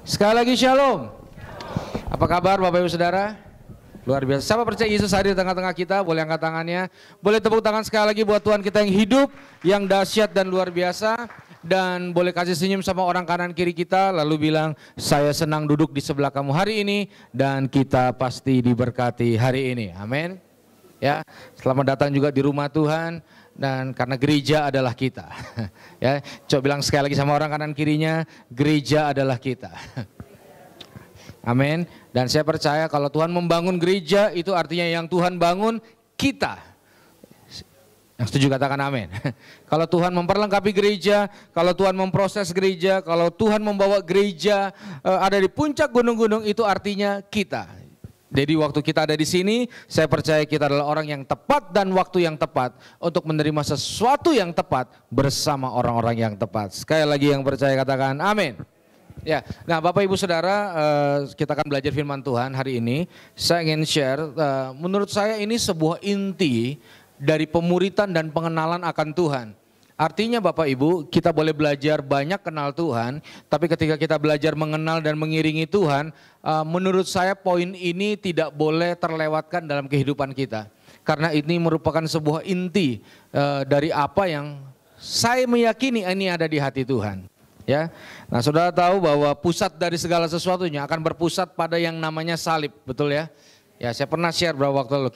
Sekali lagi shalom. Apa kabar Bapak Ibu Saudara? Luar biasa. Siapa percaya Yesus hadir di tengah-tengah kita? Boleh angkat tangannya. Boleh tepuk tangan sekali lagi buat Tuhan kita yang hidup, yang dahsyat dan luar biasa. Dan boleh kasih senyum sama orang kanan kiri kita, lalu bilang, saya senang duduk di sebelah kamu hari ini, dan kita pasti diberkati hari ini. Amin. Ya, selamat datang juga di rumah Tuhan, dan karena gereja adalah kita. Ya, coba bilang sekali lagi sama orang kanan kirinya, gereja adalah kita. Amin. Dan saya percaya kalau Tuhan membangun gereja, itu artinya yang Tuhan bangun kita. Yang setuju katakan amin. Kalau Tuhan memperlengkapi gereja, kalau Tuhan memproses gereja, kalau Tuhan membawa gereja ada di puncak gunung-gunung, itu artinya kita. Jadi waktu kita ada di sini, saya percaya kita adalah orang yang tepat dan waktu yang tepat untuk menerima sesuatu yang tepat bersama orang-orang yang tepat. Sekali lagi yang percaya katakan amin. Ya, nah Bapak Ibu Saudara, kita akan belajar firman Tuhan hari ini. Saya ingin share, menurut saya ini sebuah inti dari pemuritan dan pengenalan akan Tuhan. Artinya Bapak Ibu, kita boleh belajar banyak kenal Tuhan, tapi ketika kita belajar mengenal dan mengiringi Tuhan, menurut saya poin ini tidak boleh terlewatkan dalam kehidupan kita. Karena ini merupakan sebuah inti dari apa yang saya meyakini ini ada di hati Tuhan. Ya, nah saudara tahu bahwa pusat dari segala sesuatunya akan berpusat pada yang namanya salib, betul ya? Ya, saya pernah share beberapa waktu lalu.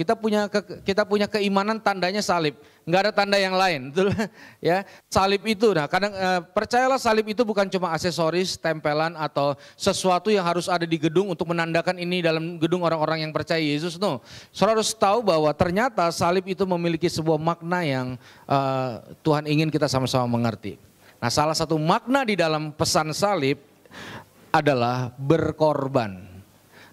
Kita punya keimanan tandanya salib, nggak ada tanda yang lain, betul ya? Salib itu, nah kadang percayalah salib itu bukan cuma aksesoris, tempelan atau sesuatu yang harus ada di gedung untuk menandakan ini dalam gedung orang-orang yang percaya Yesus. No, saudara harus tahu bahwa ternyata salib itu memiliki sebuah makna yang Tuhan ingin kita sama-sama mengerti. Nah, salah satu makna di dalam pesan salib adalah berkorban.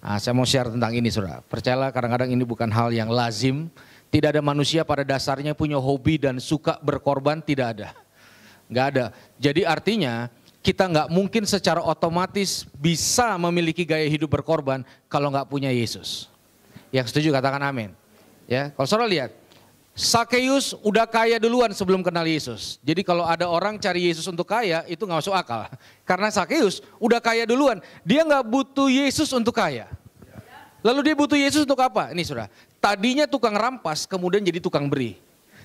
Nah, saya mau share tentang ini, saudara. Percayalah, kadang-kadang ini bukan hal yang lazim. Tidak ada manusia pada dasarnya punya hobi dan suka berkorban, tidak ada. Nggak ada. Jadi artinya kita nggak mungkin secara otomatis bisa memiliki gaya hidup berkorban kalau nggak punya Yesus. Yang setuju katakan amin. Ya, kalau saudara lihat, Sakeus udah kaya duluan sebelum kenal Yesus. Jadi kalau ada orang cari Yesus untuk kaya, itu nggak masuk akal. Karena Sakeus udah kaya duluan, dia nggak butuh Yesus untuk kaya. Lalu dia butuh Yesus untuk apa? Ini saudara, tadinya tukang rampas, kemudian jadi tukang beri.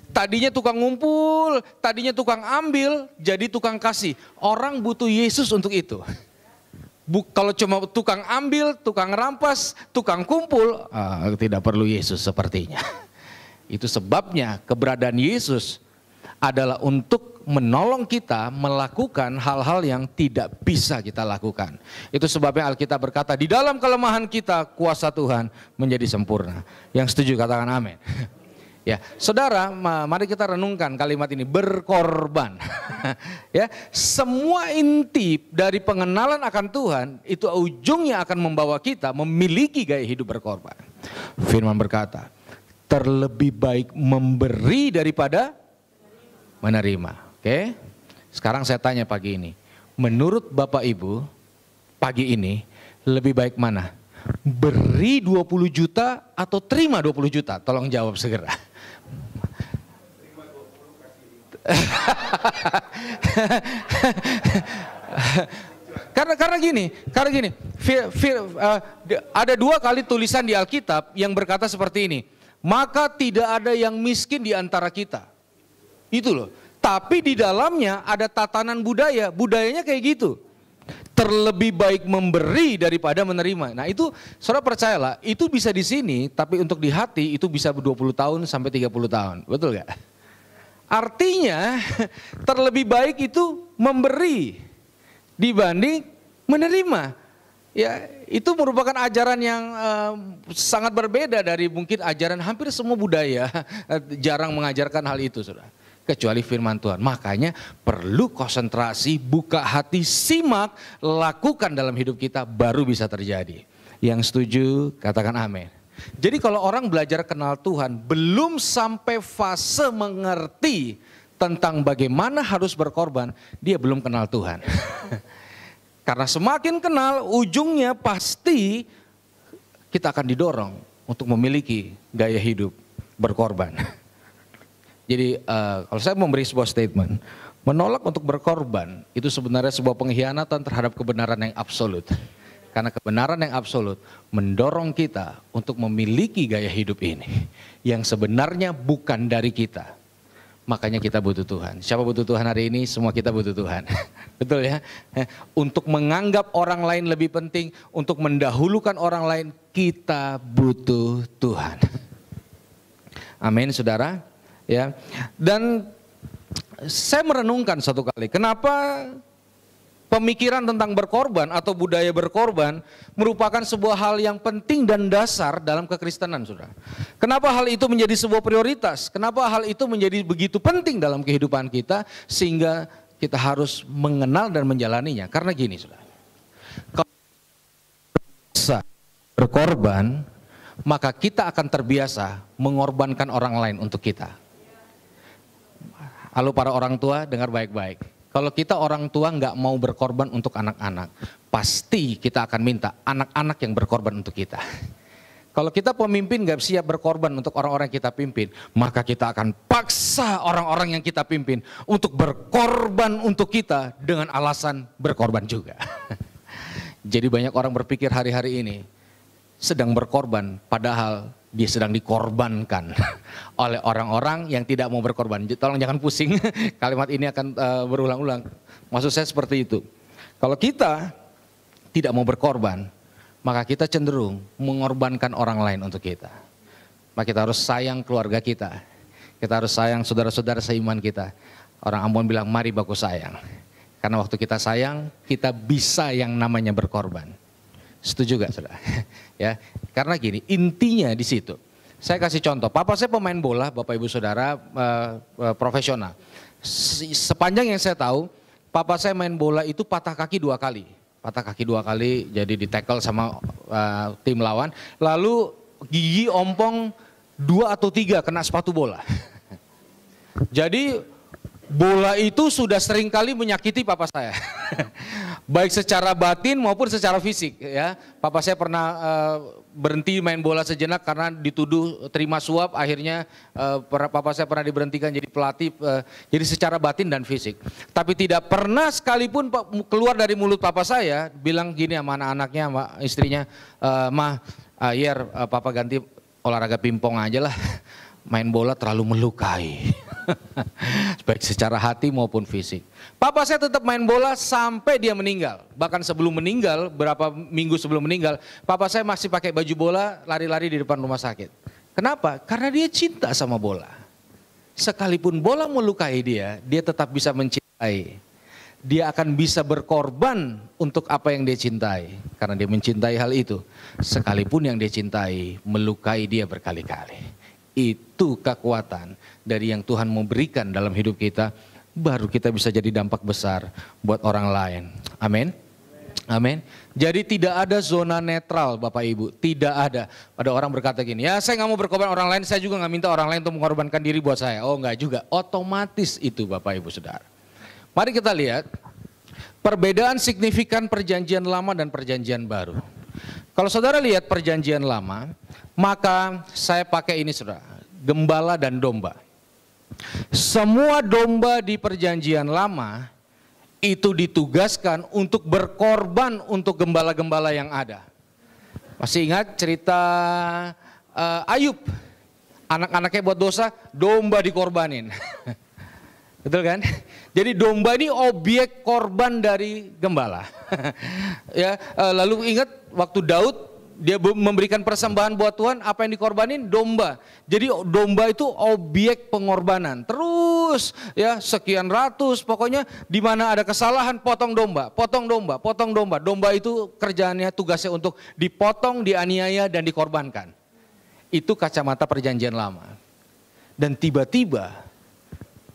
Tadinya tukang ngumpul, tadinya tukang ambil, jadi tukang kasih. Orang butuh Yesus untuk itu. Kalau cuma tukang ambil, tukang rampas, tukang kumpul, tidak perlu Yesus sepertinya. Itu sebabnya keberadaan Yesus adalah untuk menolong kita melakukan hal-hal yang tidak bisa kita lakukan. Itu sebabnya Alkitab berkata, di dalam kelemahan kita kuasa Tuhan menjadi sempurna. Yang setuju katakan amin. Ya, saudara, mari kita renungkan kalimat ini, berkorban. Ya, semua inti dari pengenalan akan Tuhan itu ujungnya akan membawa kita memiliki gaya hidup berkorban. Firman berkata, terlebih baik memberi daripada menerima. Oke? Sekarang saya tanya pagi ini, menurut Bapak Ibu, pagi ini lebih baik mana? Beri 20 juta atau terima 20 juta? Tolong jawab segera. Karena gini, ada dua kali tulisan di Alkitab yang berkata seperti ini. Maka tidak ada yang miskin di antara kita. Itu loh. Tapi di dalamnya ada tatanan budaya. Budayanya kayak gitu. Terlebih baik memberi daripada menerima. Nah itu, saudara percayalah, itu bisa di sini, tapi untuk di hati itu bisa 20 tahun sampai 30 tahun. Betul gak? Artinya, terlebih baik itu memberi dibanding menerima. Ya, itu merupakan ajaran yang sangat berbeda dari mungkin ajaran hampir semua budaya jarang mengajarkan hal itu, saudara. Kecuali firman Tuhan. Makanya perlu konsentrasi, buka hati, simak, lakukan dalam hidup kita baru bisa terjadi. Yang setuju katakan amin. Jadi kalau orang belajar kenal Tuhan belum sampai fase mengerti tentang bagaimana harus berkorban, dia belum kenal Tuhan. Karena semakin kenal, ujungnya pasti kita akan didorong untuk memiliki gaya hidup berkorban. Jadi kalau saya memberi sebuah statement, Menolak untuk berkorban itu sebenarnya sebuah pengkhianatan terhadap kebenaran yang absolut. Karena kebenaran yang absolut mendorong kita untuk memiliki gaya hidup ini yang sebenarnya bukan dari kita. Makanya kita butuh Tuhan. Siapa butuh Tuhan hari ini? Semua kita butuh Tuhan. Betul ya? Untuk menganggap orang lain lebih penting, untuk mendahulukan orang lain, kita butuh Tuhan. Amin, saudara. Ya. Dan saya merenungkan satu kali, kenapa pemikiran tentang berkorban atau budaya berkorban merupakan sebuah hal yang penting dan dasar dalam kekristenan, saudara. Kenapa hal itu menjadi sebuah prioritas? Kenapa hal itu menjadi begitu penting dalam kehidupan kita sehingga kita harus mengenal dan menjalaninya? Karena gini, saudara. Kalau kita berkorban, maka kita akan terbiasa mengorbankan orang lain untuk kita. Halo para orang tua, dengar baik-baik. Kalau kita orang tua nggak mau berkorban untuk anak-anak, pasti kita akan minta anak-anak yang berkorban untuk kita. Kalau kita pemimpin nggak siap berkorban untuk orang-orang yang kita pimpin, maka kita akan paksa orang-orang yang kita pimpin untuk berkorban untuk kita dengan alasan berkorban juga. Jadi banyak orang berpikir hari-hari ini sedang berkorban, padahal dia sedang dikorbankan oleh orang-orang yang tidak mau berkorban. Tolong jangan pusing, kalimat ini akan berulang-ulang. Maksud saya seperti itu. Kalau kita tidak mau berkorban, maka kita cenderung mengorbankan orang lain untuk kita. Maka kita harus sayang keluarga kita. Kita harus sayang saudara-saudara seiman kita. Orang Ambon bilang, mari baku sayang. Karena waktu kita sayang, kita bisa yang namanya berkorban. Setuju gak, saudara? Ya, karena gini, intinya di situ. Saya kasih contoh, papa saya pemain bola, Bapak Ibu Saudara, profesional. Sepanjang yang saya tahu, papa saya main bola itu patah kaki 2 kali. Patah kaki 2 kali, jadi di tackle sama tim lawan. Lalu gigi ompong 2 atau 3 kena sepatu bola. Jadi bola itu sudah sering kali menyakiti papa saya. Baik secara batin maupun secara fisik ya. Papa saya pernah berhenti main bola sejenak karena dituduh terima suap, akhirnya papa saya pernah diberhentikan jadi pelatih, jadi secara batin dan fisik. Tapi tidak pernah sekalipun keluar dari mulut papa saya bilang gini sama anak-anaknya, sama istrinya, Yer, papa ganti olahraga pingpong aja lah, main bola terlalu melukai. Baik secara hati maupun fisik. Papa saya tetap main bola sampai dia meninggal. Bahkan sebelum meninggal, berapa minggu sebelum meninggal, papa saya masih pakai baju bola lari-lari di depan rumah sakit. Kenapa? Karena dia cinta sama bola. Sekalipun bola melukai dia, dia tetap bisa mencintai. Dia akan bisa berkorban untuk apa yang dia cintai. Karena dia mencintai hal itu. Sekalipun yang dia cintai melukai dia berkali-kali. Itu kekuatan dari yang Tuhan memberikan dalam hidup kita, baru kita bisa jadi dampak besar buat orang lain. Amin. Amin. Jadi tidak ada zona netral Bapak Ibu, tidak ada. Ada orang berkata gini, ya saya nggak mau berkorban orang lain, saya juga nggak minta orang lain untuk mengorbankan diri buat saya. Oh nggak juga, otomatis itu Bapak Ibu Saudara. Mari kita lihat perbedaan signifikan perjanjian lama dan perjanjian baru. Kalau saudara lihat perjanjian lama, maka saya pakai ini saudara, gembala dan domba. Semua domba di perjanjian lama itu ditugaskan untuk berkorban untuk gembala-gembala yang ada. Masih ingat cerita Ayub, anak-anaknya buat dosa, domba dikorbanin. Betul kan? Jadi domba ini objek korban dari gembala. Ya, lalu ingat waktu Daud dia memberikan persembahan buat Tuhan, apa yang dikorbanin? Domba. Jadi domba itu objek pengorbanan. Terus ya sekian ratus, pokoknya di mana ada kesalahan potong domba, potong domba, potong domba. Domba itu kerjaannya, tugasnya untuk dipotong, dianiaya dan dikorbankan. Itu kacamata perjanjian lama. Dan tiba-tiba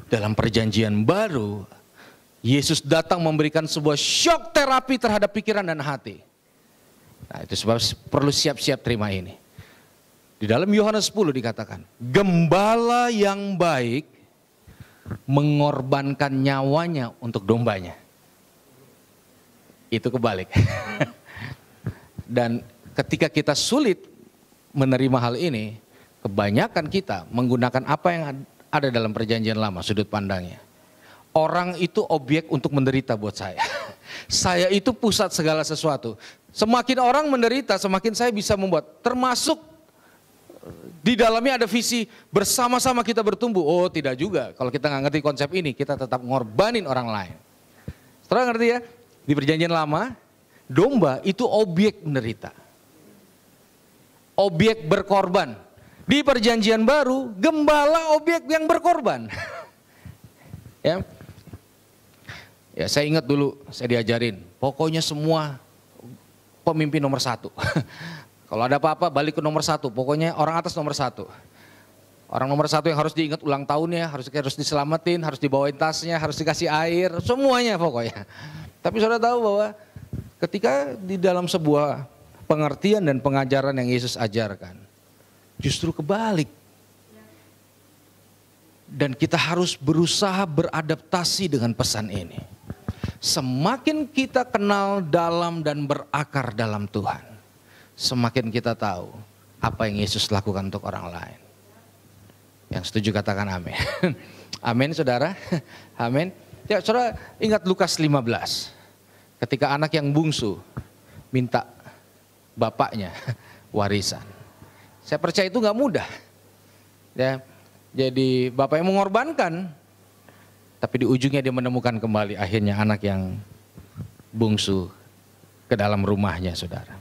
dalam perjanjian baru, Yesus datang memberikan sebuah shock terapi terhadap pikiran dan hati. Nah itu sebab perlu siap-siap terima ini. Di dalam Yohanes 10 dikatakan, gembala yang baik mengorbankan nyawanya untuk dombanya. Itu kebalik. Dan ketika kita sulit menerima hal ini, kebanyakan kita menggunakan apa yang ada dalam perjanjian lama, sudut pandangnya. orang itu objek untuk menderita buat saya. Saya itu pusat segala sesuatu. Semakin orang menderita, semakin saya bisa membuat. Termasuk di dalamnya ada visi bersama-sama kita bertumbuh. Oh tidak juga, kalau kita nggak ngerti konsep ini, kita tetap ngorbanin orang lain. Setelah ngerti ya, di perjanjian lama, domba itu objek menderita. Objek berkorban. Di perjanjian baru, gembala objek yang berkorban. Ya. Ya, saya ingat dulu saya diajarin, pokoknya semua pemimpin nomor 1. Kalau ada apa-apa balik ke nomor 1, pokoknya orang atas nomor 1. Orang nomor 1 yang harus diingat ulang tahunnya, harus diselamatin, harus dibawain tasnya, harus dikasih air, semuanya pokoknya. Tapi saudara tahu bahwa ketika di dalam sebuah pengertian dan pengajaran yang Yesus ajarkan, justru kebalik. Dan kita harus berusaha beradaptasi dengan pesan ini. Semakin kita kenal dalam dan berakar dalam Tuhan, semakin kita tahu apa yang Yesus lakukan untuk orang lain. Yang setuju katakan amin. Amin saudara. Amin. Ya saudara ingat Lukas 15. Ketika anak yang bungsu minta bapaknya warisan. Saya percaya itu gak mudah. Ya, jadi bapak yang mengorbankan. Tapi di ujungnya dia menemukan kembali akhirnya anak yang bungsu ke dalam rumahnya saudara.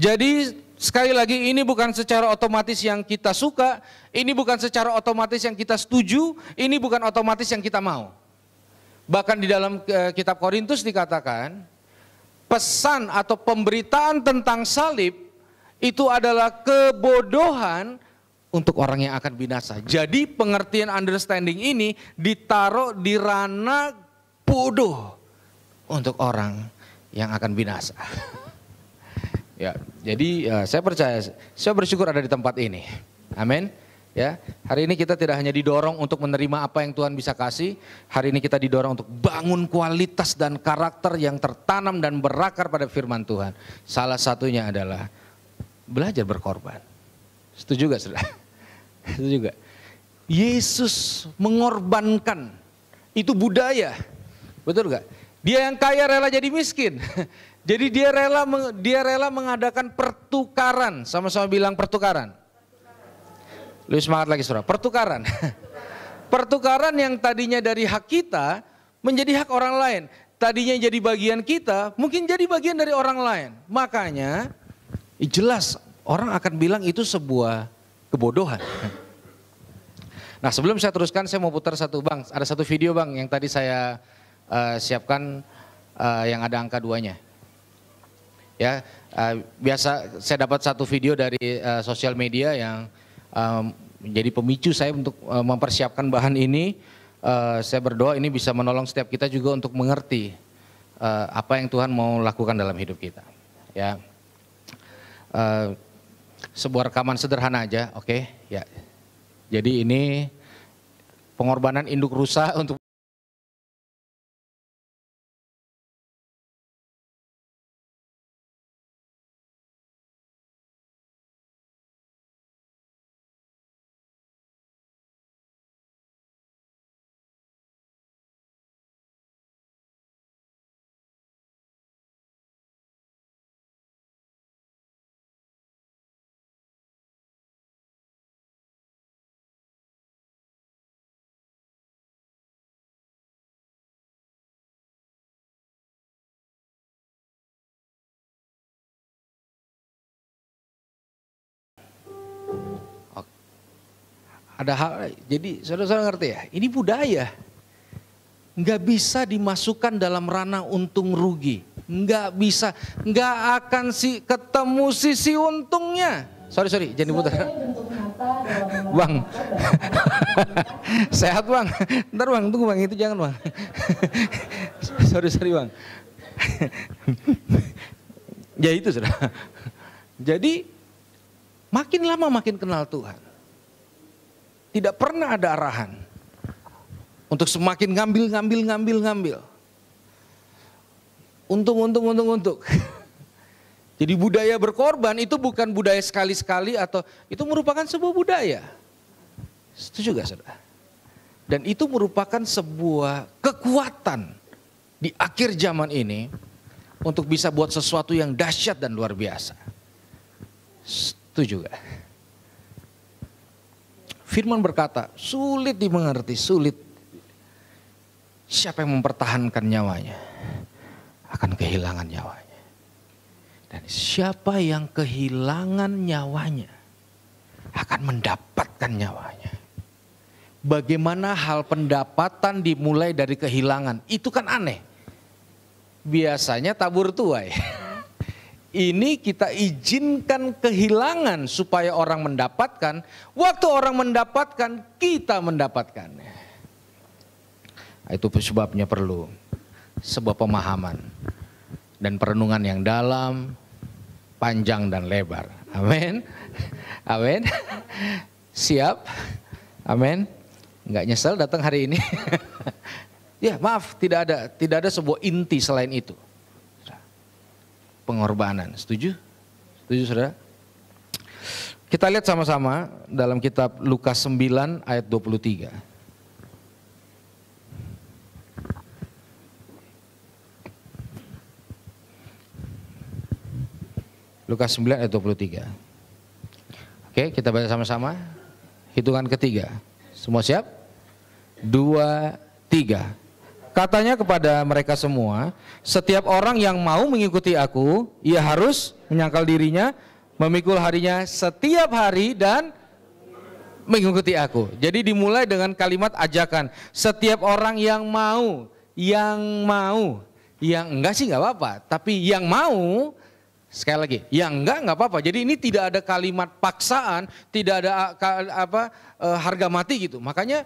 Jadi sekali lagi ini bukan secara otomatis yang kita suka, ini bukan secara otomatis yang kita setuju, ini bukan otomatis yang kita mau. Bahkan di dalam kitab Korintus dikatakan pesan atau pemberitaan tentang salib itu adalah kebodohan untuk orang yang akan binasa. Jadi pengertian understanding ini ditaruh di ranah bodoh untuk orang yang akan binasa. Ya, jadi saya percaya, saya bersyukur ada di tempat ini. Amin. Ya, hari ini kita tidak hanya didorong untuk menerima apa yang Tuhan bisa kasih, hari ini kita didorong untuk bangun kualitas dan karakter yang tertanam dan berakar pada firman Tuhan. Salah satunya adalah belajar berkorban. Setuju gak saudara? Setuju gak? Yesus mengorbankan, itu budaya, betul gak? Dia yang kaya rela jadi miskin. Jadi dia rela mengadakan pertukaran, sama-sama bilang pertukaran. Lebih semangat lagi saudara, pertukaran. Pertukaran yang tadinya dari hak kita menjadi hak orang lain. Tadinya jadi bagian kita, mungkin jadi bagian dari orang lain. Makanya jelas orang akan bilang itu sebuah kebodohan. Nah sebelum saya teruskan saya mau putar satu bang, ada satu video bang yang tadi saya siapkan yang ada angka 2-nya. Ya, biasa saya dapat satu video dari sosial media yang menjadi pemicu saya untuk mempersiapkan bahan ini. Saya berdoa ini bisa menolong setiap kita juga untuk mengerti apa yang Tuhan mau lakukan dalam hidup kita. Ya, sebuah rekaman sederhana aja, oke? Ya, jadi ini pengorbanan induk rusa untuk ada hal, jadi saudara-saudara ngerti ya, ini budaya. Nggak bisa dimasukkan dalam ranah untung rugi. Nggak bisa, nggak akan ketemu sisi untungnya. Sorry, jangan diputar. Bang, sehat bang. Ntar bang, tunggu bang, itu jangan bang. Sorry bang. Ya itu sudah. Jadi makin lama makin kenal Tuhan. Tidak pernah ada arahan untuk semakin ngambil. Untung. Jadi budaya berkorban itu bukan budaya sekali-sekali atau itu merupakan sebuah budaya. Setuju gak saudara? Dan itu merupakan sebuah kekuatan di akhir zaman ini untuk bisa buat sesuatu yang dahsyat dan luar biasa. Setuju gak? Firman berkata, sulit dimengerti, sulit. Siapa yang mempertahankan nyawanya akan kehilangan nyawanya. Dan siapa yang kehilangan nyawanya akan mendapatkan nyawanya. Bagaimana hal pendapatan dimulai dari kehilangan? Itu kan aneh. Biasanya tabur tuai. Ini kita izinkan kehilangan supaya orang mendapatkan. Waktu orang mendapatkan, kita mendapatkan. Itu sebabnya perlu sebuah pemahaman dan perenungan yang dalam, panjang dan lebar. Amin. Amin. Siap. Amin. Enggak nyesel datang hari ini. Ya maaf, tidak ada sebuah inti selain itu. Pengorbanan, setuju? Setuju saudara? Kita lihat sama-sama dalam kitab Lukas 9 ayat 23. Lukas 9 ayat 23. Oke, kita baca sama-sama. Hitungan ketiga. Semua siap? 2, 3. Katanya kepada mereka semua, setiap orang yang mau mengikuti aku, ia harus menyangkal dirinya, memikul harinya setiap hari dan mengikuti aku. Jadi dimulai dengan kalimat ajakan. Setiap orang yang mau, yang enggak sih enggak apa-apa, tapi yang mau, sekali lagi, yang enggak apa-apa. Jadi ini tidak ada kalimat paksaan, tidak ada harga mati gitu. Makanya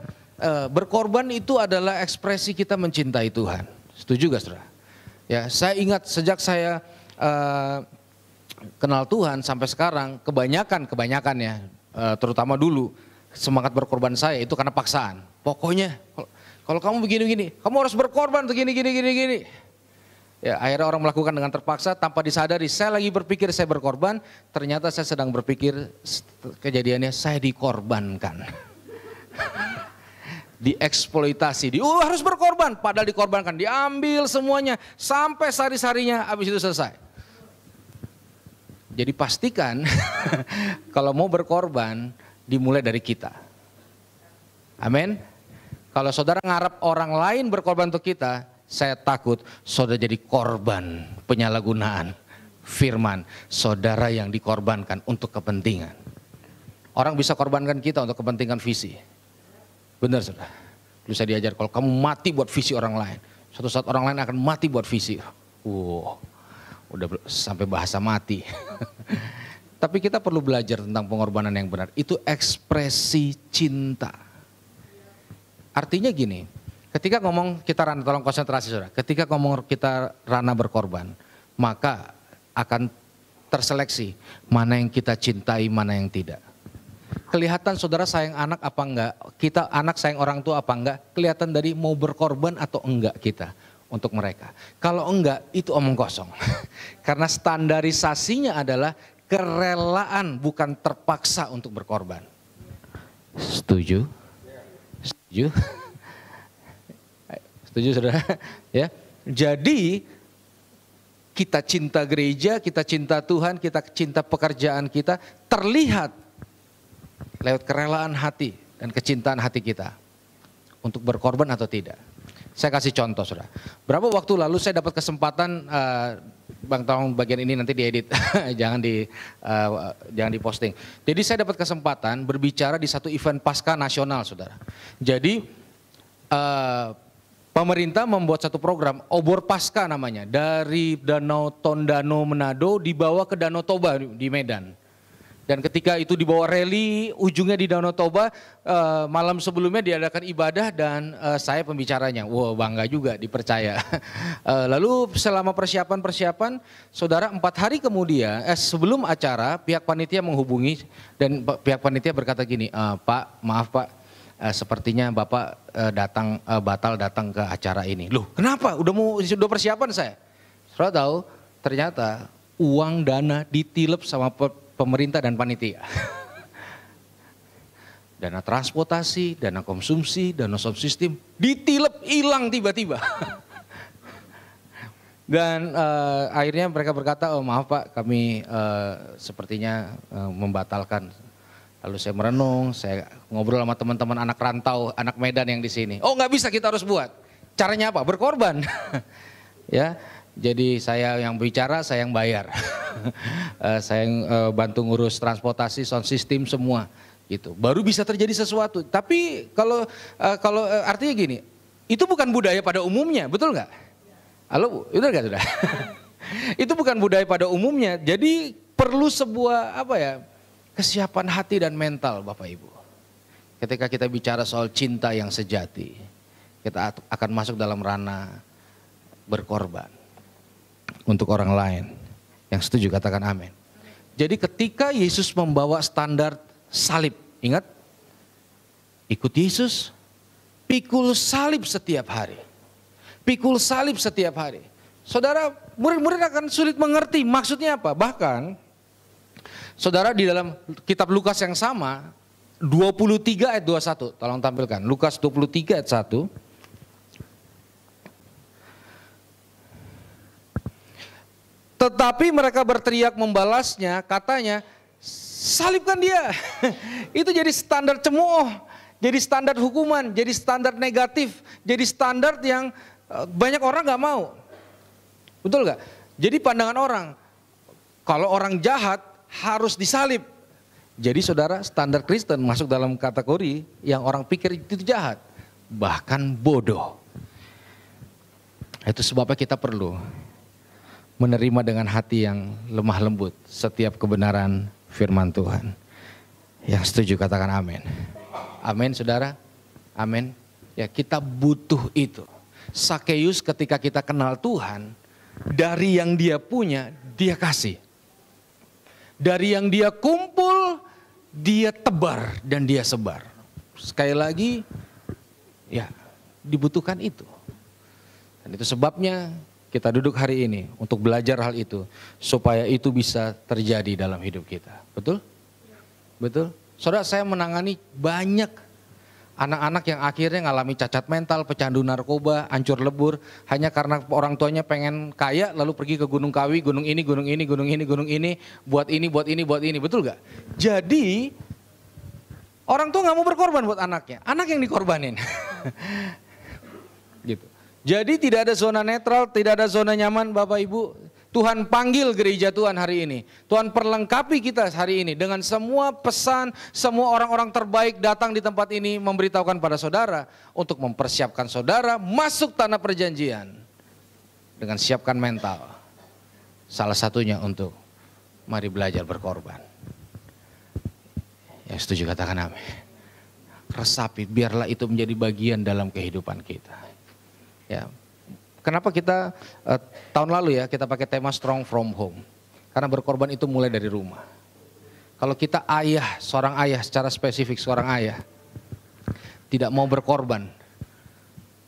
berkorban itu adalah ekspresi kita mencintai Tuhan. Setuju gak saudara? Ya, saya ingat sejak saya kenal Tuhan sampai sekarang, kebanyakan ya, terutama dulu semangat berkorban saya itu karena paksaan. Pokoknya kalau kamu begini-begini, kamu harus berkorban untuk gini. Ya, akhirnya orang melakukan dengan terpaksa tanpa disadari. Saya lagi berpikir saya berkorban, ternyata saya sedang berpikir kejadiannya saya dikorbankan. Dieksploitasi, harus berkorban, padahal dikorbankan, diambil semuanya sampai sari-sarinya, habis itu selesai. Jadi pastikan kalau mau berkorban dimulai dari kita. Amin. Kalau saudara ngarep orang lain berkorban untuk kita, saya takut saudara jadi korban penyalahgunaan firman. Saudara yang dikorbankan untuk kepentingan. Orang bisa korbankan kita untuk kepentingan visi. Benar saudara. Dulu saya diajar kalau kamu mati buat visi orang lain, suatu saat orang lain akan mati buat visi. Udah sampai bahasa mati. Tapi kita perlu belajar tentang pengorbanan yang benar. Itu ekspresi cinta. Artinya gini, ketika ngomong kita Rana, tolong konsentrasi saudara. Ketika ngomong kita Rana berkorban, maka akan terseleksi mana yang kita cintai, mana yang tidak. Kelihatan saudara sayang anak apa enggak, kita anak sayang orang tua apa enggak, kelihatan dari mau berkorban atau enggak kita untuk mereka. Kalau enggak itu omong kosong. Karena standarisasinya adalah kerelaan bukan terpaksa untuk berkorban. Setuju? Setuju? Setuju saudara? Ya. Jadi kita cinta gereja, kita cinta Tuhan, kita cinta pekerjaan kita terlihat lewat kerelaan hati dan kecintaan hati kita untuk berkorban atau tidak. Saya kasih contoh saudara. Berapa waktu lalu saya dapat kesempatan, Bang tolong bagian ini nanti diedit, jangan diposting. Jadi saya dapat kesempatan berbicara di satu event Pasca nasional saudara. Jadi pemerintah membuat satu program Obor Pasca namanya, dari Danau Tondano Manado dibawa ke Danau Toba di Medan. Dan ketika itu dibawa rally, ujungnya di Danau Toba, malam sebelumnya diadakan ibadah dan saya pembicaranya. Wow, bangga juga dipercaya. Lalu selama persiapan, saudara 4 hari kemudian, sebelum acara pihak panitia menghubungi dan pihak panitia berkata gini, Pak, maaf Pak, sepertinya Bapak batal datang ke acara ini. Loh kenapa? Udah persiapan saya. Saudara tahu, ternyata uang dana ditilep sama pemerintah dan panitia. dana transportasi, dana konsumsi, dana sound system, ditilep hilang tiba-tiba. Dan akhirnya mereka berkata, oh maaf Pak, kami sepertinya membatalkan. Lalu saya merenung, saya ngobrol sama teman-teman anak rantau, anak Medan yang di sini. Oh nggak bisa, kita harus buat. Caranya apa? Berkorban. Ya, jadi saya yang bicara, saya yang bayar. Saya yang bantu ngurus transportasi, sound system semua. Gitu. Baru bisa terjadi sesuatu. Tapi kalau artinya gini, itu bukan budaya pada umumnya, betul nggak? Halo, betul nggak sudah? Itu bukan budaya pada umumnya. Jadi perlu sebuah kesiapan hati dan mental, Bapak Ibu. Ketika kita bicara soal cinta yang sejati, kita akan masuk dalam ranah berkorban untuk orang lain. Yang setuju katakan amin. Jadi ketika Yesus membawa standar salib, ingat, ikut Yesus, pikul salib setiap hari. Pikul salib setiap hari. Saudara, murid-murid akan sulit mengerti maksudnya apa. Bahkan, saudara, di dalam kitab Lukas yang sama, 23 ayat 21, tolong tampilkan. Lukas 23 ayat 1. Tetapi mereka berteriak membalasnya, katanya, salibkan dia. Itu jadi standar cemooh, jadi standar hukuman, jadi standar negatif, jadi standar yang banyak orang gak mau. Betul gak? Jadi pandangan orang, kalau orang jahat harus disalib. Jadi saudara, standar Kristen masuk dalam kategori yang orang pikir itu jahat, bahkan bodoh. Itu sebabnya kita perlu menerima dengan hati yang lemah lembut setiap kebenaran firman Tuhan. Yang setuju katakan amin. Amin saudara, amin. Ya, kita butuh itu. Sakeus ketika kita kenal Tuhan, dari yang dia punya, dia kasih. Dari yang dia kumpul, dia tebar dan dia sebar. Sekali lagi, ya dibutuhkan itu. Dan itu sebabnya kita duduk hari ini untuk belajar hal itu. Supaya itu bisa terjadi dalam hidup kita. Betul? Betul? Saudara, saya menangani banyak anak-anak yang akhirnya ngalami cacat mental, pecandu narkoba, hancur lebur. Hanya karena orang tuanya pengen kaya lalu pergi ke Gunung Kawi, gunung ini, gunung ini, gunung ini, gunung ini. Buat ini, buat ini, buat ini. Betul gak? Jadi orang tua gak mau berkorban buat anaknya. Anak yang dikorbanin. Gitu. Jadi tidak ada zona netral, tidak ada zona nyaman Bapak Ibu. Tuhan panggil gereja Tuhan hari ini. Tuhan perlengkapi kita hari ini dengan semua pesan, semua orang-orang terbaik datang di tempat ini memberitahukan pada saudara untuk mempersiapkan saudara masuk tanah perjanjian dengan siapkan mental. Salah satunya untuk mari belajar berkorban. Yang setuju katakan amin. Resapi, biarlah itu menjadi bagian dalam kehidupan kita. Ya. Kenapa kita tahun lalu ya kita pakai tema Strong from Home. Karena berkorban itu mulai dari rumah. Kalau kita ayah, seorang ayah secara spesifik seorang ayah tidak mau berkorban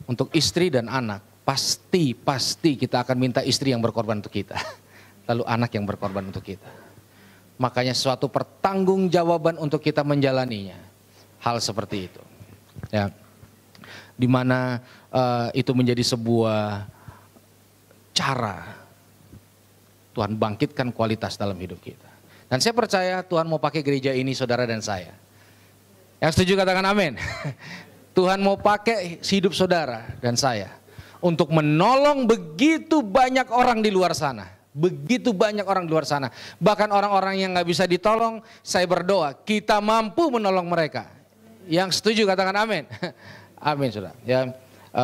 untuk istri dan anak, pasti kita akan minta istri yang berkorban untuk kita. Lalu anak yang berkorban untuk kita. Makanya suatu pertanggungjawaban untuk kita menjalaninya. Hal seperti itu. Ya. Di mana itu menjadi sebuah cara Tuhan bangkitkan kualitas dalam hidup kita. Dan saya percaya Tuhan mau pakai gereja ini saudara dan saya. Yang setuju katakan amin. Tuhan mau pakai hidup saudara dan saya untuk menolong begitu banyak orang di luar sana. Begitu banyak orang di luar sana. Bahkan orang-orang yang gak bisa ditolong, saya berdoa kita mampu menolong mereka. Yang setuju katakan amin. Amin saudara. Ya,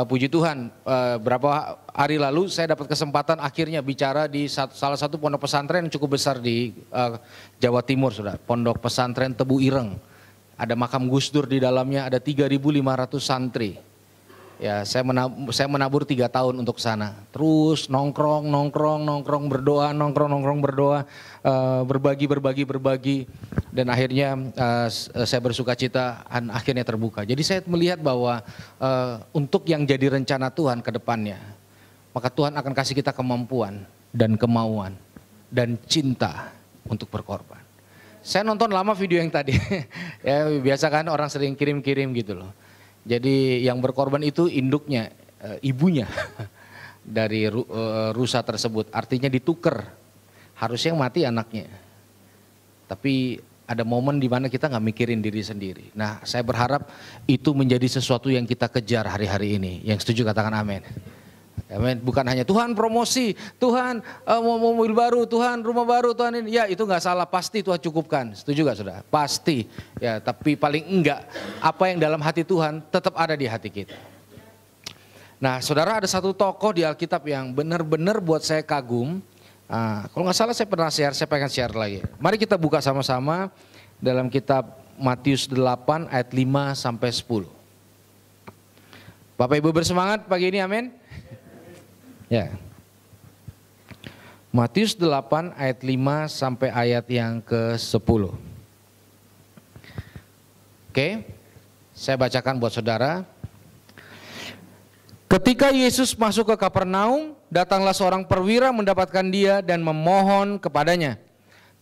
puji Tuhan, berapa hari lalu saya dapat kesempatan akhirnya bicara di salah satu pondok pesantren yang cukup besar di Jawa Timur saudara. Pondok pesantren Tebu Ireng. Ada makam Gus Dur di dalamnya, ada 3.500 santri. Ya, saya menabur 3 tahun untuk sana. Terus nongkrong berdoa, berbagi. Dan akhirnya saya bersuka cita dan akhirnya terbuka. Jadi saya melihat bahwa untuk yang jadi rencana Tuhan ke depannya, maka Tuhan akan kasih kita kemampuan dan kemauan dan cinta untuk berkorban. Saya nonton lama video yang tadi. Ya biasa kan orang sering kirim-kirim gitu loh. Jadi yang berkorban itu induknya, ibunya dari rusa tersebut. Artinya ditukar. Harusnya yang mati anaknya. Tapi ada momen di mana kita nggak mikirin diri sendiri. Nah, saya berharap itu menjadi sesuatu yang kita kejar hari-hari ini. Yang setuju katakan amin. Amin. Bukan hanya Tuhan promosi, Tuhan mau mobil baru, Tuhan rumah baru, Tuhan ini. Ya itu nggak salah, pasti Tuhan cukupkan. Setuju gak saudara? Pasti. Ya tapi paling enggak apa yang dalam hati Tuhan tetap ada di hati kita. Nah saudara, ada satu tokoh di Alkitab yang benar-benar buat saya kagum. Kalau nggak salah saya pernah share, saya pengen share lagi. Mari kita buka sama-sama dalam kitab Matius 8 ayat 5 sampai 10. Bapak Ibu bersemangat pagi ini, amin. Ya. Matius 8 ayat 5 sampai ayat yang ke-10. Oke, saya bacakan buat saudara. Ketika Yesus masuk ke Kapernaum, datanglah seorang perwira mendapatkan dia dan memohon kepadanya.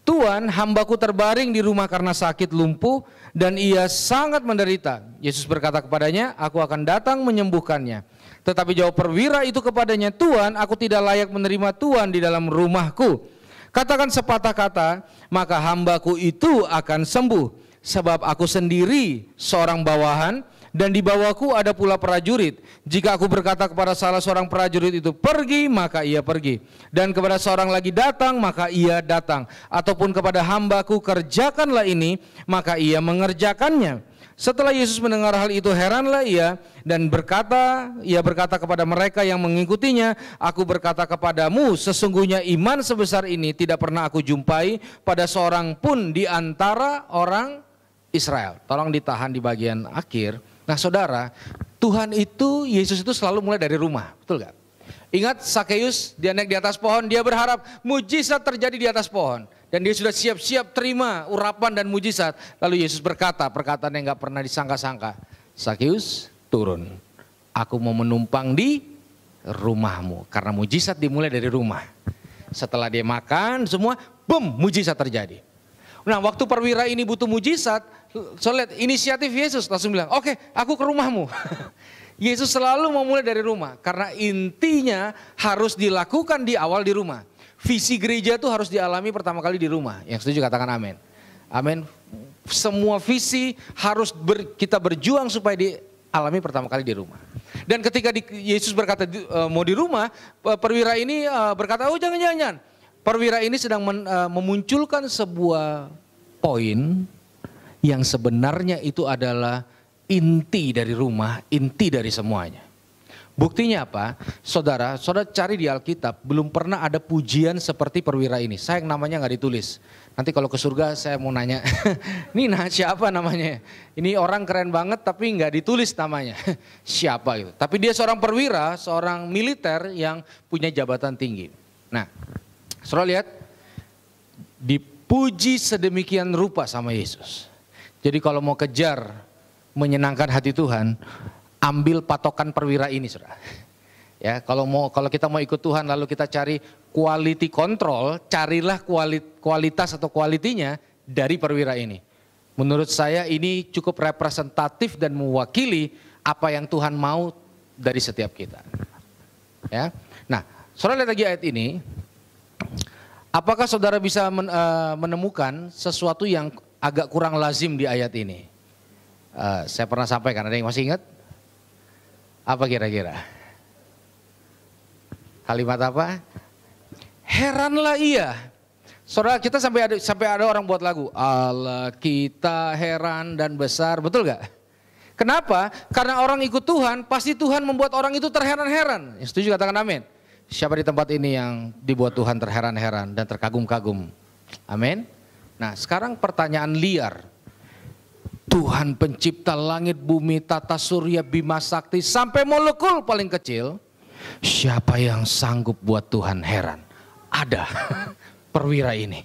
Tuan, hambaku terbaring di rumah karena sakit lumpuh dan ia sangat menderita. Yesus berkata kepadanya, aku akan datang menyembuhkannya. Tetapi jawab perwira itu kepadanya, Tuan, aku tidak layak menerima Tuan di dalam rumahku. Katakan sepatah kata, maka hambaku itu akan sembuh. Sebab aku sendiri seorang bawahan dan di bawahku ada pula prajurit. Jika aku berkata kepada salah seorang prajurit itu pergi, maka ia pergi. Dan kepada seorang lagi datang, maka ia datang. Ataupun kepada hambaku kerjakanlah ini, maka ia mengerjakannya. Setelah Yesus mendengar hal itu, heranlah ia dan ia berkata kepada mereka yang mengikutinya, aku berkata kepadamu, sesungguhnya iman sebesar ini tidak pernah aku jumpai pada seorang pun di antara orang Israel. Tolong ditahan di bagian akhir. Nah saudara, Tuhan itu, Yesus itu selalu mulai dari rumah, betul gak? Ingat Sakeus, dia naik di atas pohon, dia berharap mujizat terjadi di atas pohon. Dan dia sudah siap-siap terima urapan dan mujizat. Lalu Yesus berkata, perkataan yang gak pernah disangka-sangka. Sakeus, turun. Aku mau menumpang di rumahmu. Karena mujizat dimulai dari rumah. Setelah dia makan semua, boom, mujizat terjadi. Nah waktu perwira ini butuh mujizat, so lihat inisiatif Yesus langsung bilang, oke, aku ke rumahmu. Yesus selalu memulai dari rumah. Karena intinya harus dilakukan di awal di rumah. Visi gereja itu harus dialami pertama kali di rumah. Yang setuju katakan amin. Amin. Semua visi harus kita berjuang supaya dialami pertama kali di rumah. Dan ketika Yesus berkata mau di rumah, perwira ini berkata, oh jangan. Perwira ini sedang memunculkan sebuah poin yang sebenarnya itu adalah inti dari rumah, inti dari semuanya. Buktinya apa? Saudara cari di Alkitab, belum pernah ada pujian seperti perwira ini. Sayang namanya nggak ditulis. Nanti kalau ke surga saya mau nanya, ini siapa namanya? Ini orang keren banget tapi nggak ditulis namanya. Siapa gitu. Tapi dia seorang perwira, seorang militer yang punya jabatan tinggi. Nah, saudara lihat, dipuji sedemikian rupa sama Yesus. Jadi kalau mau kejar menyenangkan hati Tuhan, ambil patokan perwira ini, saudara. Ya, kalau kita mau ikut Tuhan lalu kita cari quality control, carilah kualitas atau kualitinya dari perwira ini. Menurut saya ini cukup representatif dan mewakili apa yang Tuhan mau dari setiap kita. Ya. Nah, saudara lihat lagi ayat ini. Apakah saudara bisa menemukan sesuatu yang agak kurang lazim di ayat ini? Saya pernah sampaikan, ada yang masih ingat? Apa kira-kira? Kalimat apa? Heranlah ia. Saudara, kita sampai ada orang buat lagu. Allah kita heran dan besar, betul gak? Kenapa? Karena orang ikut Tuhan, pasti Tuhan membuat orang itu terheran-heran. Yang setuju katakan amin. Siapa di tempat ini yang dibuat Tuhan terheran-heran dan terkagum-kagum? Amin. Nah sekarang pertanyaan liar. Tuhan pencipta langit, bumi, tata surya, bima sakti, sampai molekul paling kecil. Siapa yang sanggup buat Tuhan heran? Ada perwira ini.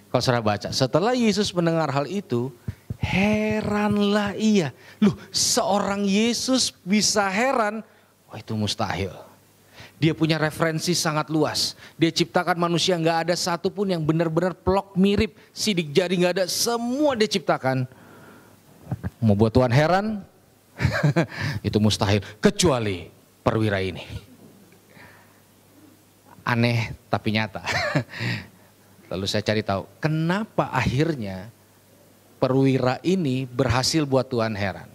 Kalau saudara baca, setelah Yesus mendengar hal itu, heranlah ia. Loh, seorang Yesus bisa heran? Wah itu mustahil. Dia punya referensi sangat luas. Dia ciptakan manusia, nggak ada satupun yang benar-benar plok mirip, sidik jari nggak ada, semua dia ciptakan. Mau buat Tuhan heran, itu mustahil, kecuali perwira ini. Aneh tapi nyata. Lalu saya cari tahu, kenapa akhirnya perwira ini berhasil buat Tuhan heran.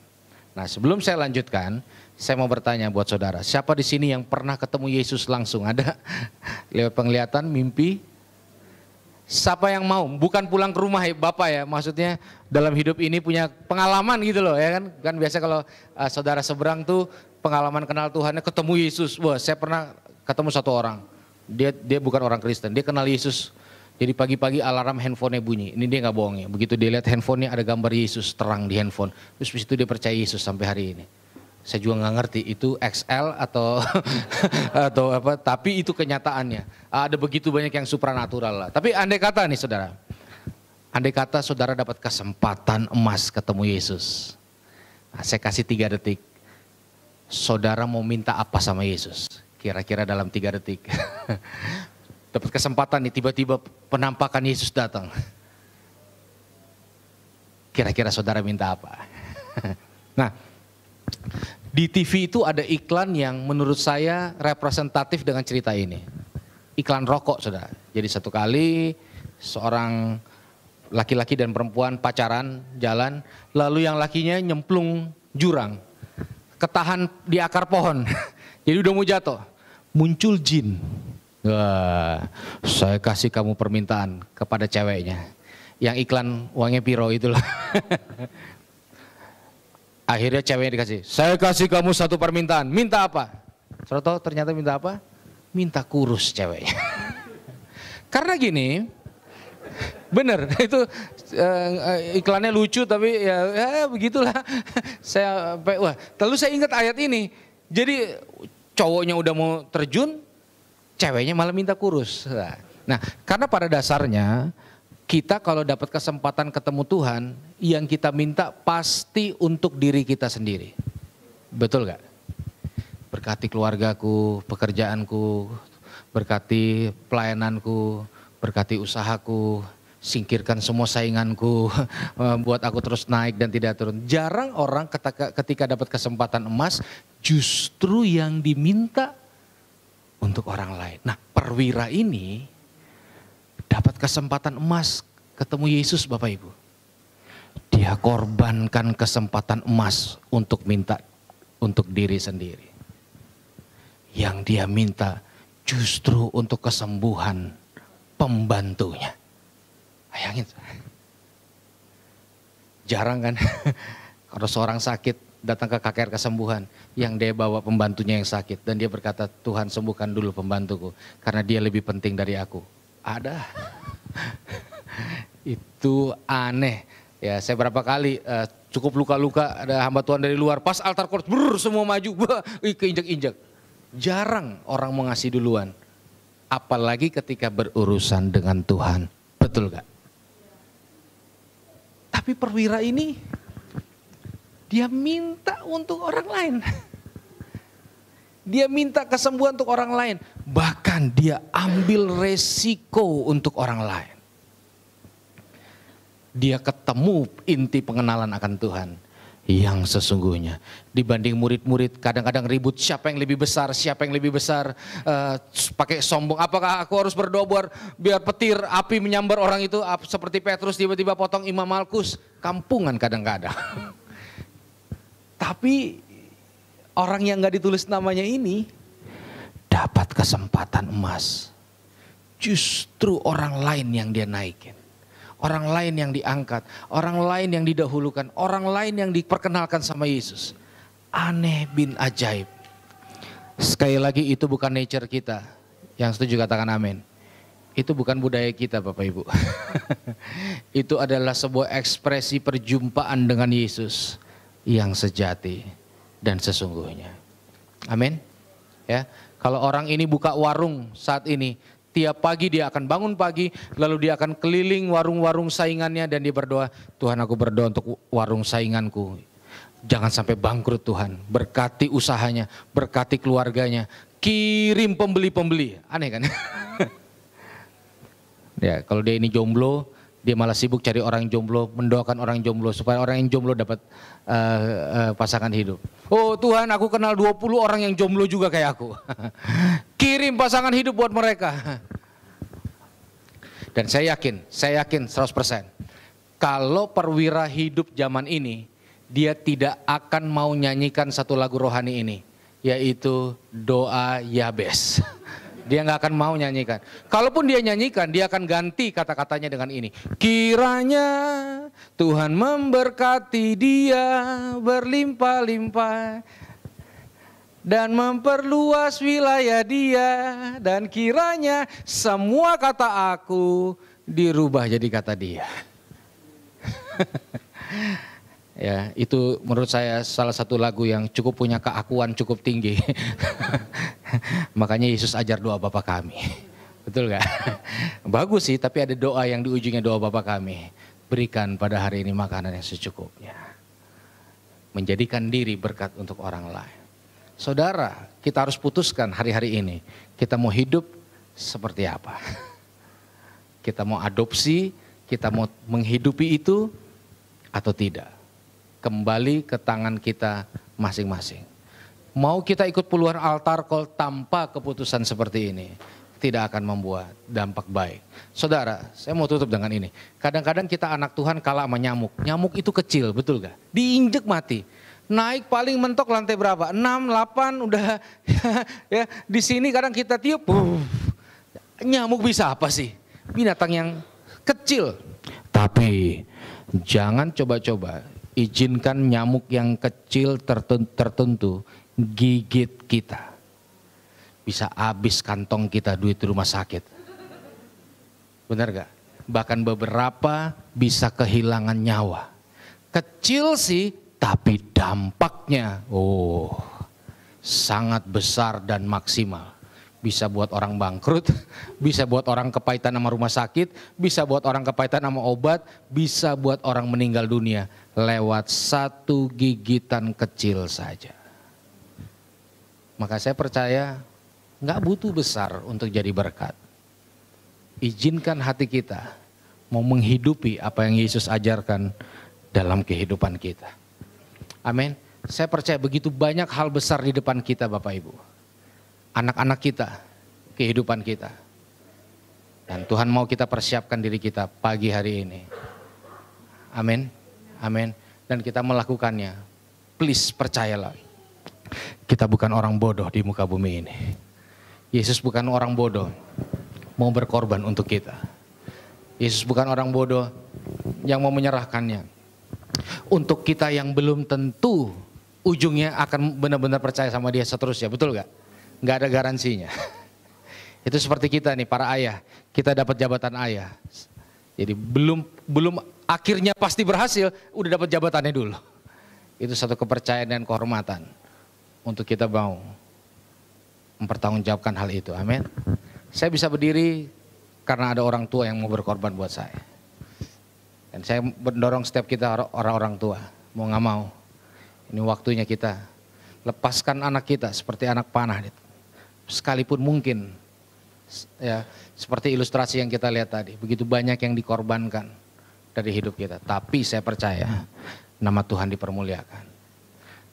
Nah, sebelum saya lanjutkan, saya mau bertanya buat saudara, siapa di sini yang pernah ketemu Yesus langsung? Ada? Lewat penglihatan, mimpi? Siapa yang mau? Bukan pulang ke rumah ya Bapak ya, maksudnya dalam hidup ini punya pengalaman gitu loh ya kan. Kan biasa kalau saudara seberang tuh pengalaman kenal Tuhannya ketemu Yesus. Wah, saya pernah ketemu satu orang, dia bukan orang Kristen, dia kenal Yesus. Jadi pagi-pagi alarm handphonenya bunyi, ini dia nggak bohong ya. Begitu dia lihat handphonenya ada gambar Yesus terang di handphone, terus di situ dia percaya Yesus sampai hari ini. Saya juga nggak ngerti itu XL atau atau apa, tapi itu kenyataannya. Ada begitu banyak yang supranatural lah. Tapi andai kata nih saudara, andai kata saudara dapat kesempatan emas ketemu Yesus. Nah, saya kasih 3 detik. Saudara mau minta apa sama Yesus? Kira-kira dalam 3 detik. Dapat kesempatan nih, tiba-tiba penampakan Yesus datang. Kira-kira saudara minta apa? Nah, di TV itu ada iklan yang menurut saya representatif dengan cerita ini. Iklan rokok, saudara. Jadi satu kali seorang laki-laki dan perempuan pacaran jalan, lalu yang lakinya nyemplung jurang, ketahan di akar pohon. Jadi udah mau jatuh, muncul jin. Wah, saya kasih kamu permintaan kepada ceweknya. Yang iklan uangnya piro itulah. Akhirnya ceweknya dikasih, saya kasih kamu satu permintaan, minta apa? Saudara tahu ternyata minta apa? Minta kurus ceweknya. Karena gini, bener itu iklannya lucu tapi ya begitulah. Lalu saya ingat ayat ini, jadi cowoknya udah mau terjun, ceweknya malah minta kurus. Nah, karena pada dasarnya kita kalau dapat kesempatan ketemu Tuhan, yang kita minta pasti untuk diri kita sendiri. Betul gak? Berkati keluargaku, pekerjaanku, berkati pelayananku, berkati usahaku, singkirkan semua sainganku, buat aku terus naik dan tidak turun. Jarang orang ketika dapat kesempatan emas, justru yang diminta untuk orang lain. Nah, perwira ini dapat kesempatan emas ketemu Yesus Bapak Ibu. Dia korbankan kesempatan emas untuk minta untuk diri sendiri. Yang dia minta justru untuk kesembuhan pembantunya. Bayangin. Jarang kan kalau seorang sakit datang ke KKR kesembuhan, yang dia bawa pembantunya yang sakit dan dia berkata, Tuhan sembuhkan dulu pembantuku karena dia lebih penting dari aku. Ada. Itu aneh. Ya, saya berapa kali cukup luka-luka ada hamba Tuhan dari luar, pas altar call semua maju, keinjak-injak. Jarang orang mau ngasih duluan. Apalagi ketika berurusan dengan Tuhan. Betul gak? Tapi perwira ini dia minta untuk orang lain. Dia minta kesembuhan untuk orang lain. Bahkan dia ambil resiko untuk orang lain. Dia ketemu inti pengenalan akan Tuhan yang sesungguhnya. Dibanding murid-murid kadang-kadang ribut siapa yang lebih besar, pakai sombong. Apakah aku harus berdoa biar petir api menyambar orang itu seperti Petrus tiba-tiba potong Imam Malkus. Kampungan kadang-kadang. Tapi orang yang gak ditulis namanya ini dapat kesempatan emas. Justru orang lain yang dia naikin. Orang lain yang diangkat, orang lain yang didahulukan, orang lain yang diperkenalkan sama Yesus. Aneh bin ajaib. Sekali lagi itu bukan nature kita. Yang setuju katakan amin. Itu bukan budaya kita Bapak Ibu. Itu adalah sebuah ekspresi perjumpaan dengan Yesus yang sejati dan sesungguhnya. Amin. Ya, kalau orang ini buka warung saat ini, tiap pagi dia akan bangun pagi, lalu dia akan keliling warung-warung saingannya dan dia berdoa, Tuhan aku berdoa untuk warung sainganku. Jangan sampai bangkrut Tuhan, berkati usahanya, berkati keluarganya, kirim pembeli-pembeli. Aneh kan? Ya, kalau dia ini jomblo, dia malah sibuk cari orang jomblo, mendoakan orang jomblo supaya orang yang jomblo dapat pasangan hidup. Oh Tuhan, aku kenal 20 orang yang jomblo juga kayak aku. Kirim pasangan hidup buat mereka. Dan saya yakin 100%. Kalau perwira hidup zaman ini, dia tidak akan mau nyanyikan satu lagu rohani ini, yaitu doa Yabes. Dia nggak akan mau nyanyikan. Kalaupun dia nyanyikan, dia akan ganti kata-katanya dengan ini. Kiranya Tuhan memberkati dia berlimpah-limpah dan memperluas wilayah dia, dan kiranya semua kata aku dirubah jadi kata dia. Ya, itu menurut saya salah satu lagu yang cukup punya keakuan cukup tinggi. Makanya Yesus ajar doa Bapa kami. Betul gak? Bagus sih, tapi ada doa yang di ujungnya doa Bapa kami. Berikan pada hari ini makanan yang secukupnya. Menjadikan diri berkat untuk orang lain. Saudara, kita harus putuskan hari-hari ini. Kita mau hidup seperti apa? Kita mau adopsi, kita mau menghidupi itu atau tidak? Kembali ke tangan kita masing-masing. Mau kita ikut puluhan altar call tanpa keputusan seperti ini, tidak akan membuat dampak baik. Saudara, saya mau tutup dengan ini. Kadang-kadang kita anak Tuhan kalah sama nyamuk. Nyamuk itu kecil, betul gak? Diinjek mati. Naik paling mentok lantai berapa? 6, 8 udah ya. Di sini kadang kita tiup, nyamuk bisa apa sih? Binatang yang kecil. Tapi jangan coba-coba izinkan nyamuk yang kecil tertentu gigit kita. Bisa habis kantong kita duit di rumah sakit. Benar gak? Bahkan beberapa bisa kehilangan nyawa. Kecil sih, tapi dampaknya sangat besar dan maksimal. Bisa buat orang bangkrut, bisa buat orang kepahitan sama rumah sakit, bisa buat orang kepahitan sama obat, bisa buat orang meninggal dunia lewat satu gigitan kecil saja. Maka saya percaya nggak butuh besar untuk jadi berkat. Izinkan hati kita mau menghidupi apa yang Yesus ajarkan dalam kehidupan kita. Amin. Saya percaya begitu banyak hal besar di depan kita Bapak Ibu. Anak-anak kita, kehidupan kita. Dan Tuhan mau kita persiapkan diri kita pagi hari ini. Amin, amin. Dan kita melakukannya. Please percayalah. Kita bukan orang bodoh di muka bumi ini. Yesus bukan orang bodoh, mau berkorban untuk kita. Yesus bukan orang bodoh yang mau menyerahkannya. Untuk kita yang belum tentu ujungnya akan benar-benar percaya sama dia seterusnya, betul gak? Nggak ada garansinya. Itu seperti kita nih para ayah, kita dapat jabatan ayah. Jadi belum akhirnya pasti berhasil, udah dapat jabatannya dulu. Itu satu kepercayaan dan kehormatan untuk kita mau mempertanggungjawabkan hal itu. Amin. Saya bisa berdiri karena ada orang tua yang mau berkorban buat saya. Dan saya mendorong setiap kita orang-orang tua, mau nggak mau, ini waktunya kita lepaskan anak kita seperti anak panah. Sekalipun mungkin ya seperti ilustrasi yang kita lihat tadi, begitu banyak yang dikorbankan dari hidup kita, tapi saya percaya nama Tuhan dipermuliakan.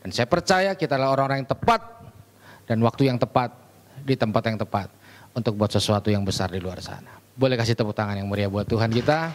Dan saya percaya kita adalah orang-orang yang tepat dan waktu yang tepat di tempat yang tepat untuk buat sesuatu yang besar di luar sana. Boleh kasih tepuk tangan yang meriah buat Tuhan kita.